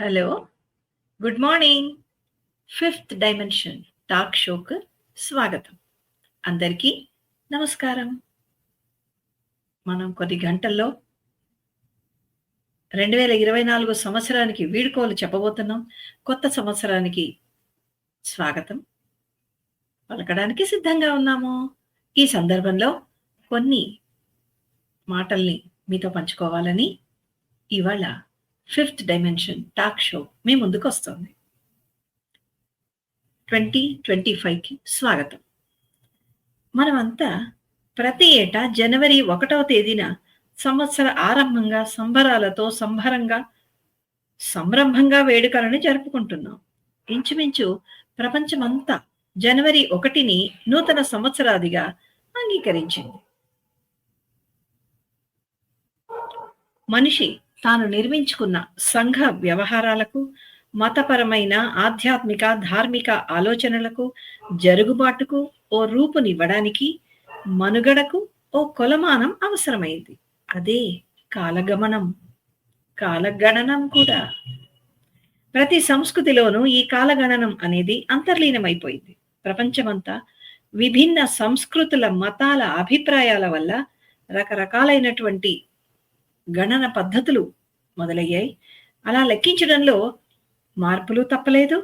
Hello. Good morning. Fifth dimension talk షోకు స్వాగతం. అందరికీ నమస్కారం. మనం కొన్ని గంటల్లో 2024 సంవత్సరానికి వీడ్కోలు చెప్పబోతున్నాం. కొత్త సంవత్సరానికి స్వాగతం పలకడానికి సిద్ధంగా ఉన్నాము. ఈ సందర్భంలో కొన్ని మాటల్ని మీతో పంచుకోవాలని ఇవాళ fifth dimension talk show me ముందుకు వస్తుంది. 2025కి స్వాగతం. మనమంతా ప్రతి ఏటా జనవరి 1వ తేదీన సంవత్సర ఆరంభంగా సంబరాలతో సంరంభంగా వేడుకలను జరుపుకుంటున్నాం. ఇంచుమించు ప్రపంచమంతా జనవరి 1ని నూతన సంవత్సరాదిగా అంగీకరించింది. మనిషి తాను నిర్మించుకున్న సంఘ వ్యవహారాలకు, మతపరమైన, ఆధ్యాత్మిక, ధార్మిక ఆలోచనలకు, జరుగుబాటుకు ఓ రూపునివ్వడానికి మనుగడకు ఓ కొలమానం అవసరమైంది. అదే కాలగణనం కూడా. ప్రతి సంస్కృతిలోనూ ఈ కాలగణనం అనేది అంతర్లీనమైపోయింది. ప్రపంచమంతా విభిన్న సంస్కృతుల, మతాల, అభిప్రాయాల వల్ల రకరకాలైనటువంటి గణన పద్ధతులు మొదలయ్యాయి. అలా లెక్కించడంలో మార్పులు తప్పలేదు.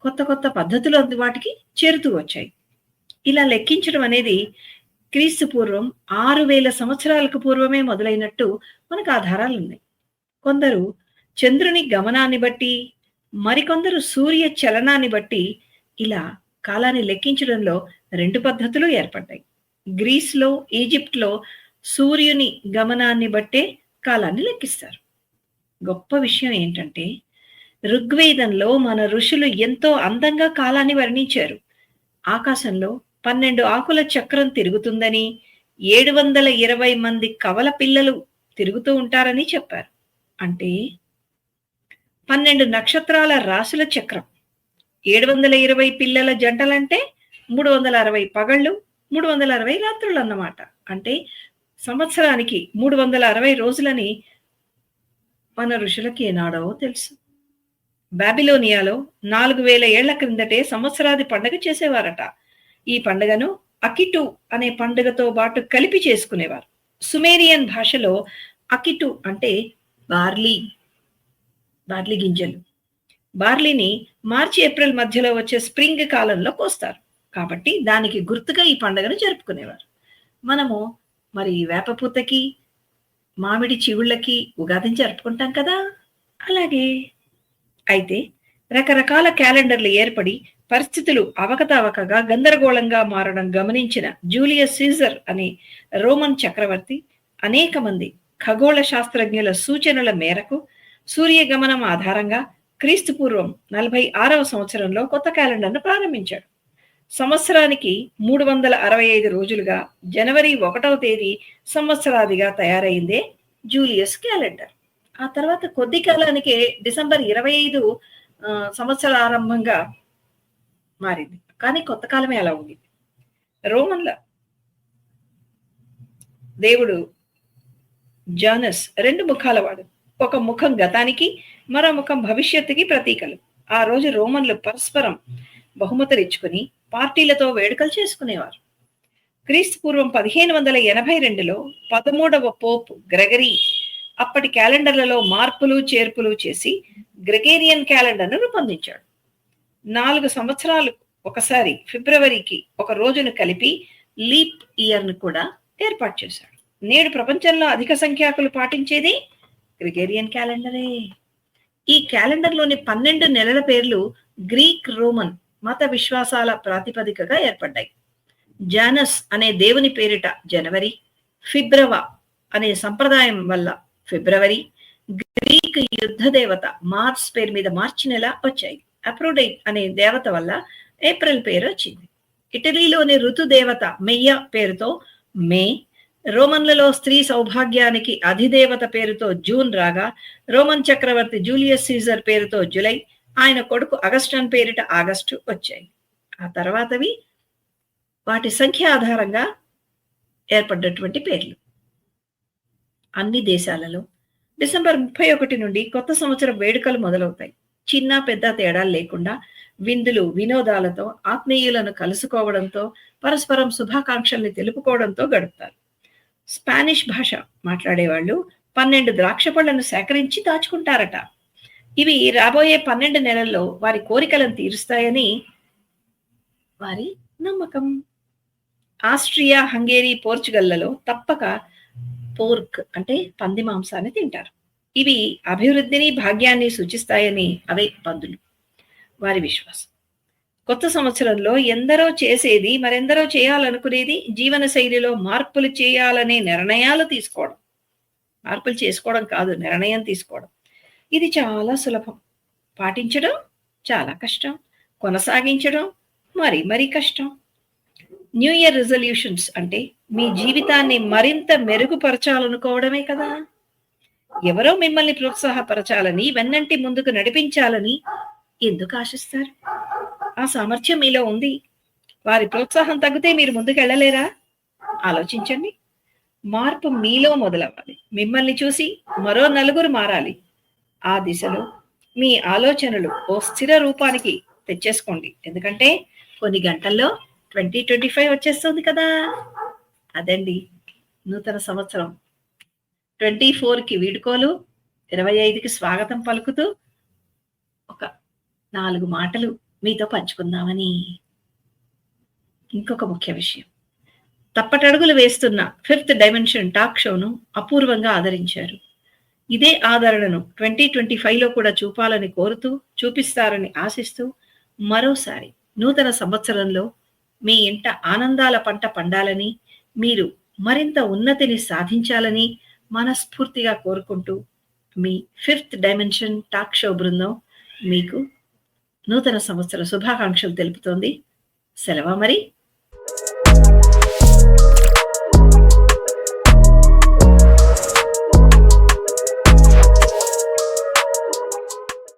కొత్త కొత్త పద్ధతులు వాటికి చేరుతూ వచ్చాయి. ఇలా లెక్కించడం అనేది క్రీస్తు పూర్వం 6000 సంవత్సరాలకు పూర్వమే మొదలైనట్టు మనకు ఆధారాలు ఉన్నాయి. కొందరు చంద్రుని గమనాన్ని బట్టి, మరికొందరు సూర్య చలనాన్ని బట్టి ఇలా కాలాన్ని లెక్కించడంలో 2 పద్ధతులు ఏర్పడ్డాయి. గ్రీస్లో, ఈజిప్ట్లో సూర్యుని గమనాన్ని బట్టే కాలాన్ని లెక్కిస్తారు. గొప్ప విషయం ఏంటంటే, ఋగ్వేదంలో మన ఋషులు ఎంతో అందంగా కాలాన్ని వర్ణించారు. ఆకాశంలో 12 ఆకుల చక్రం తిరుగుతుందని, 720 మంది కవల పిల్లలు తిరుగుతూ ఉంటారని చెప్పారు. అంటే 12 నక్షత్రాల రాశుల చక్రం, 720 పిల్లల జంటలంటే 360 పగళ్ళు, 360 రాత్రులు అన్నమాట. అంటే సంవత్సరానికి 360 రోజులని మన ఋషులకి ఏనాడో తెలుసు. బాబిలోనియాలో 4000 ఏళ్ల క్రిందటే సంవత్సరాది పండుగ చేసేవారట. ఈ పండుగను అకిటు అనే పండుగతో పాటు కలిపి చేసుకునేవారు. సుమేరియన్ భాషలో అకిటు అంటే బార్లీ గింజలు. బార్లీని మార్చి ఏప్రిల్ మధ్యలో వచ్చే స్ప్రింగ్ కాలంలో కోస్తారు. కాబట్టి దానికి గుర్తుగా ఈ పండుగను జరుపుకునేవారు. మనము మరి వేపపూతకి, మామిడి చిగుళ్ళకి ఉగాదిని జరుపుకుంటాం కదా, అలాగే. అయితే రకరకాల క్యాలెండర్లు ఏర్పడి పరిస్థితులు అవకతవకగా గందరగోళంగా మారడం గమనించిన జూలియస్ సీజర్ అనే రోమన్ చక్రవర్తి అనేక మంది ఖగోళ శాస్త్రజ్ఞుల సూచనల మేరకు సూర్యగమనం ఆధారంగా క్రీస్తు పూర్వం 46వ సంవత్సరంలో కొత్త క్యాలెండర్ను ప్రారంభించాడు. సంవత్సరానికి 365 రోజులుగా జనవరి 1వ తేదీ సంవత్సరాదిగా తయారైందే జూలియస్ క్యాలెండర్. ఆ తర్వాత కొద్ది కాలానికే డిసెంబర్ 25 సంవత్సరారంభంగా మారింది. కానీ కొత్త కాలమే అలా ఉంది. రోమన్ల దేవుడు జానస్ 2 ముఖాల వాడు. ఒక ముఖం గతానికి, మరో ముఖం భవిష్యత్తుకి ప్రతీకలు. ఆ రోజు రోమన్లు పరస్పరం బహుమతులు ఇచ్చుకుని పార్టీలతో వేడుకలు చేసుకునేవారు. క్రీస్తు పూర్వం 1582లో 13వ పోప్ గ్రెగరీ అప్పటి క్యాలెండర్లలో మార్పులు చేర్పులు చేసి గ్రెగేరియన్ క్యాలెండర్ను రూపొందించాడు. 4 సంవత్సరాలు ఒకసారి ఫిబ్రవరికి ఒక రోజును కలిపి లీప్ ఇయర్ను కూడా ఏర్పాటు చేశాడు. నేడు ప్రపంచంలో అధిక సంఖ్యాకులు పాటించేది గ్రెగేరియన్ క్యాలెండరే. ఈ క్యాలెండర్లోని 12 నెలల పేర్లు గ్రీక్, రోమన్ మత విశ్వాసాల ప్రాతిపదికగా ఏర్పడ్డాయి. జానస్ అనే దేవుని పేరిట జనవరి, ఫిబ్రవ అనే సంప్రదాయం వల్ల ఫిబ్రవరి, గ్రీక్ యుద్ధ దేవత మార్స్ పేరు మీద మార్చి నెల వచ్చాయి. అప్రోడైట్ అనే దేవత వల్ల ఏప్రిల్ పేరు వచ్చింది. ఇటలీలోని ఋతు దేవత మెయ్య పేరుతో మే, రోమన్లలో స్త్రీ సౌభాగ్యానికి అధిదేవత పేరుతో జూన్ రాగా, రోమన్ చక్రవర్తి జూలియస్ సీజర్ పేరుతో జులై, ఆయన కొడుకు అగస్టన్ పేరిట ఆగస్టు వచ్చాయి. ఆ తర్వాతవి వాటి సంఖ్య ఆధారంగా ఏర్పడ్డటువంటి పేర్లు. అన్ని దేశాలలో డిసెంబర్ 31 నుండి కొత్త సంవత్సరం వేడుకలు మొదలవుతాయి. చిన్న పెద్ద తేడాలు లేకుండా విందులు, వినోదాలతో, ఆత్మీయులను కలుసుకోవడంతో, పరస్పరం శుభాకాంక్షల్ని తెలుపుకోవడంతో గడుపుతారు. స్పానిష్ భాష మాట్లాడేవాళ్ళు 12 ద్రాక్ష పళ్లను సేకరించి దాచుకుంటారట. ఇవి రాబోయే 12 నెలల్లో వారి కోరికలను తీరుస్తాయని వారి నమ్మకం. ఆస్ట్రియా, హంగేరీ, పోర్చుగల్లలో తప్పక పోర్క్ అంటే పంది మాంసాన్ని తింటారు. ఇవి అభివృద్ధిని, భాగ్యాన్ని సూచిస్తాయని అవే పందులు. వారి విశ్వాసం. కొత్త సంవత్సరంలో ఎందరో చేసేది, మరెందరో చేయాలనుకునేది జీవన శైలిలో మార్పులు చేయాలనే నిర్ణయాలు తీసుకోవడం. మార్పులు చేసుకోవడం కాదు, నిర్ణయం తీసుకోవడం. ఇది చాలా సులభం. పాటించడం చాలా కష్టం. కొనసాగించడం మరీ కష్టం. న్యూ ఇయర్ రిజల్యూషన్స్ అంటే మీ జీవితాన్ని మరింత మెరుగుపరచాలనుకోవడమే కదా. ఎవరో మిమ్మల్ని ప్రోత్సాహపరచాలని, వెన్నంటి ముందుకు నడిపించాలని ఎందుకు ఆశిస్తారు? ఆ సామర్థ్యం మీలో ఉంది. వారి ప్రోత్సాహం తగ్గితే మీరు ముందుకెళ్ళలేరా? ఆలోచించండి. మార్పు మీలో మొదలవ్వాలి. మిమ్మల్ని చూసి మరో నలుగురు మారాలి. ఆ దిశలో మీ ఆలోచనలు ఓ స్థిర రూపానికి తెచ్చేసుకోండి. ఎందుకంటే కొన్ని గంటల్లో 2025 వచ్చేస్తుంది కదా. అదండి నూతన సంవత్సరం. 24కి వీడ్కోలు, 25కి స్వాగతం పలుకుతూ ఒక 4 మాటలు మీతో పంచుకుందామని. ఇంకొక ముఖ్య విషయం, తప్పటడుగులు వేస్తున్న 5th డైమెన్షన్ టాక్ షోను అపూర్వంగా ఆదరించారు. ఇదే ఆదరణను 2025లో కూడా చూపాలని కోరుతూ, చూపిస్తారని ఆశిస్తూ, మరోసారి నూతన సంవత్సరంలో మీ ఇంట ఆనందాల పంట పండాలని, మీరు మరింత ఉన్నతిని సాధించాలని మనస్ఫూర్తిగా కోరుకుంటూ, మీ 5th డైమెన్షన్ టాక్ షో బృందం మీకు నూతన సంవత్సర శుభాకాంక్షలు తెలుపుతోంది. సెలవా మరి.